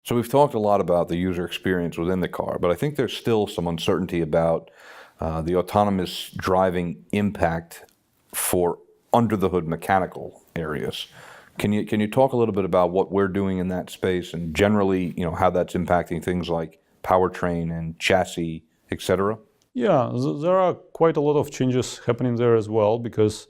So we've talked a lot about the user experience within the car, but I think there's still some uncertainty about the autonomous driving impact for under the hood mechanical areas. Can you talk a little bit about what we're doing in that space and generally, how that's impacting things like powertrain and chassis, et cetera? Yeah, there are quite a lot of changes happening there as well because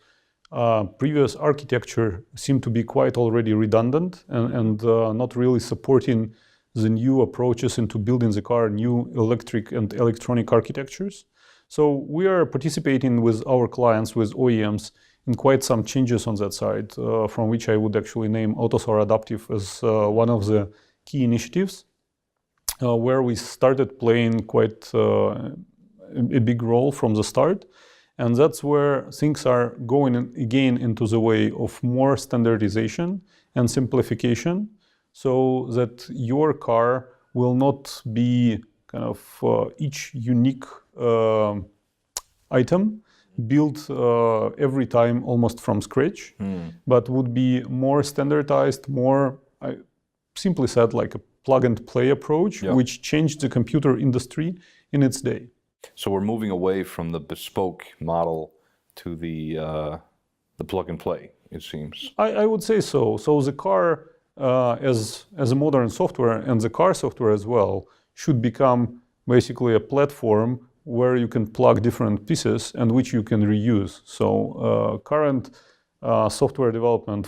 previous architecture seemed to be quite already redundant and not really supporting the new approaches into building the car, new electric and electronic architectures. So we are participating with our clients, with OEMs, in quite some changes on that side, from which I would actually name AutoSAR Adaptive as one of the key initiatives, where we started playing quite a big role from the start. And that's where things are going again into the way of more standardization and simplification, so that your car will not be kind of each unique item built every time almost from scratch, but would be more standardized, more, simply said, like a plug and play approach, which changed the computer industry in its day. So we're moving away from the bespoke model to the plug and play, it seems. I would say so. So the car as a modern software and the car software as well should become basically a platform where you can plug different pieces and which you can reuse. So current software development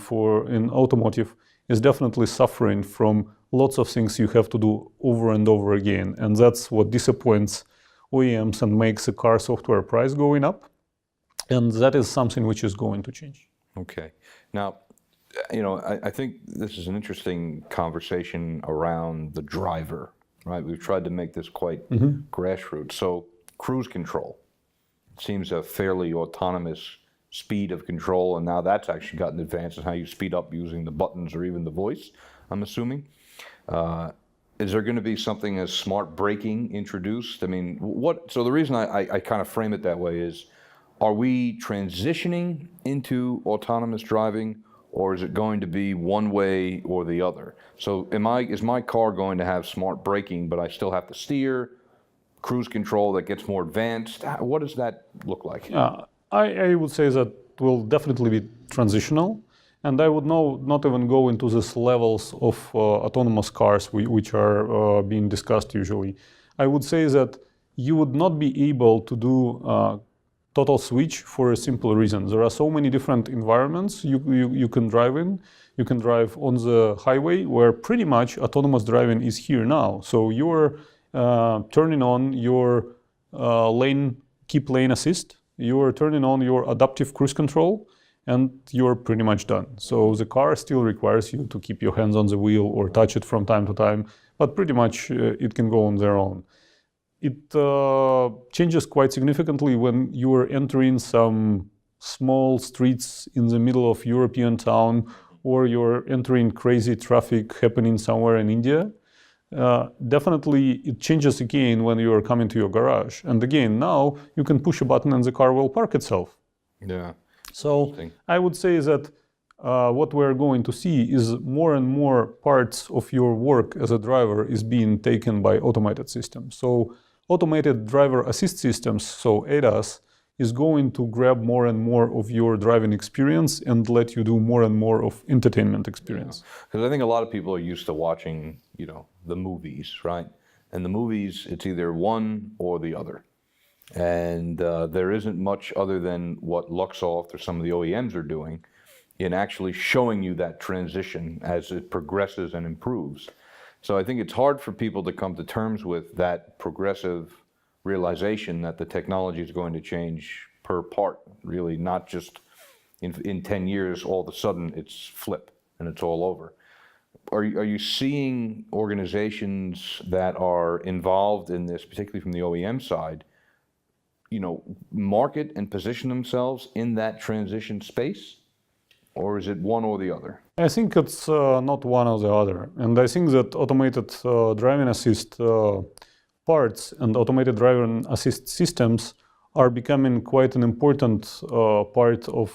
in automotive is definitely suffering from lots of things you have to do over and over again. And that's what disappoints OEMs and makes the car software price going up. And that is something which is going to change. Okay. Now, I think this is an interesting conversation around the driver, right? We've tried to make this quite grassroots. So cruise control seems a fairly autonomous speed of control, and now that's actually gotten advanced in how you speed up using the buttons or even the voice, I'm assuming. Is there going to be something as smart braking introduced? I mean, so the reason I kind of frame it that way is, are we transitioning into autonomous driving, or is it going to be one way or the other? So is my car going to have smart braking, but I still have to steer, cruise control that gets more advanced? What does that look like? I would say that will definitely be transitional. And I would not even go into these levels of autonomous cars which are being discussed usually. I would say that you would not be able to do total switch for a simple reason. There are so many different environments you can drive in. You can drive on the highway where pretty much autonomous driving is here now. So you're turning on your keep lane assist, you're turning on your adaptive cruise control, and you're pretty much done. So the car still requires you to keep your hands on the wheel or touch it from time to time, but pretty much it can go on their own. It changes quite significantly when you are entering some small streets in the middle of European town, or you're entering crazy traffic happening somewhere in India. Definitely it changes again when you are coming to your garage. And again, now you can push a button and the car will park itself. Yeah. So I would say that what we're going to see is more and more parts of your work as a driver is being taken by automated systems. So automated driver assist systems, so ADAS, is going to grab more and more of your driving experience and let you do more and more of entertainment experience. Because I think a lot of people are used to watching, the movies, right? And the movies, it's either one or the other. And there isn't much other than what Luxoft or some of the OEMs are doing in actually showing you that transition as it progresses and improves. So I think it's hard for people to come to terms with that progressive realization that the technology is going to change per part, really, not just in 10 years, all of a sudden it's flip and it's all over. Are you seeing organizations that are involved in this, particularly from the OEM side, market and position themselves in that transition space? Or is it one or the other? I think it's not one or the other. And I think that automated driving assist parts and automated driving assist systems are becoming quite an important part of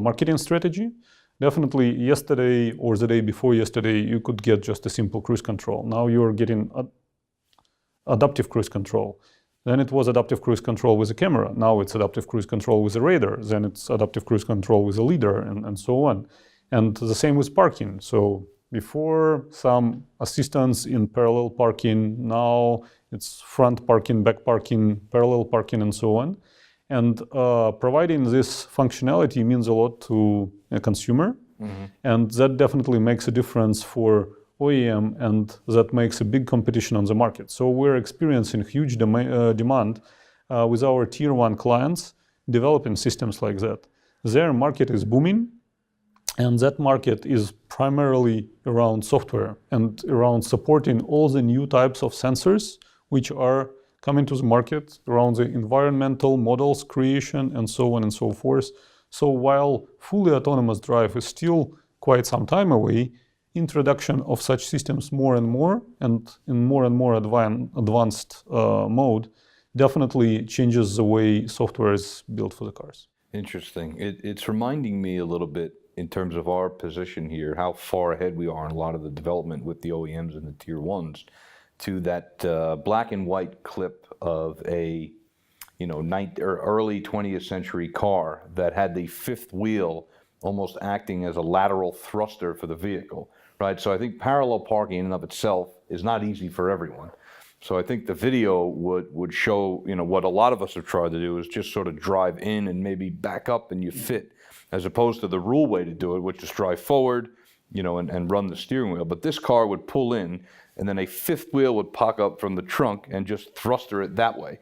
marketing strategy. Definitely yesterday or the day before yesterday, you could get just a simple cruise control. Now you're getting adaptive cruise control. Then it was adaptive cruise control with a camera. Now it's adaptive cruise control with a radar. Then it's adaptive cruise control with a leader and so on. And the same with parking. So before some assistance in parallel parking, now it's front parking, back parking, parallel parking, and so on. And providing this functionality means a lot to a consumer. And that definitely makes a difference for OEM, and that makes a big competition on the market. So we're experiencing huge demand with our tier one clients developing systems like that. Their market is booming, and that market is primarily around software and around supporting all the new types of sensors which are coming to the market, around the environmental models creation and so on and so forth. So while fully autonomous drive is still quite some time away, introduction of such systems more and more and in more and more advanced mode definitely changes the way software is built for the cars. Interesting. It's reminding me a little bit in terms of our position here, how far ahead we are in a lot of the development with the OEMs and the tier ones, to that black and white clip of a early 20th century car that had the fifth wheel almost acting as a lateral thruster for the vehicle, right? So I think parallel parking in and of itself is not easy for everyone. So I think the video would show, what a lot of us have tried to do is just sort of drive in and maybe back up and you fit, as opposed to the rule way to do it, which is drive forward, and run the steering wheel. But this car would pull in and then a fifth wheel would pop up from the trunk and just thruster it that way.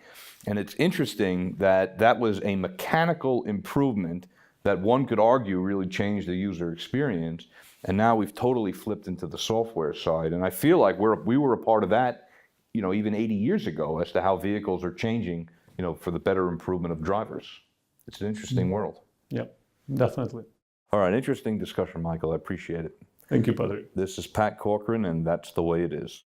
And it's interesting that that was a mechanical improvement that one could argue really changed the user experience. And now we've totally flipped into the software side. And I feel like we were a part of that, even 80 years ago, as to how vehicles are changing, for the better improvement of drivers. It's an interesting world. Yeah, definitely. All right, interesting discussion, Michael. I appreciate it. Thank you, Patrick. This is Pat Corcoran, and that's the way it is.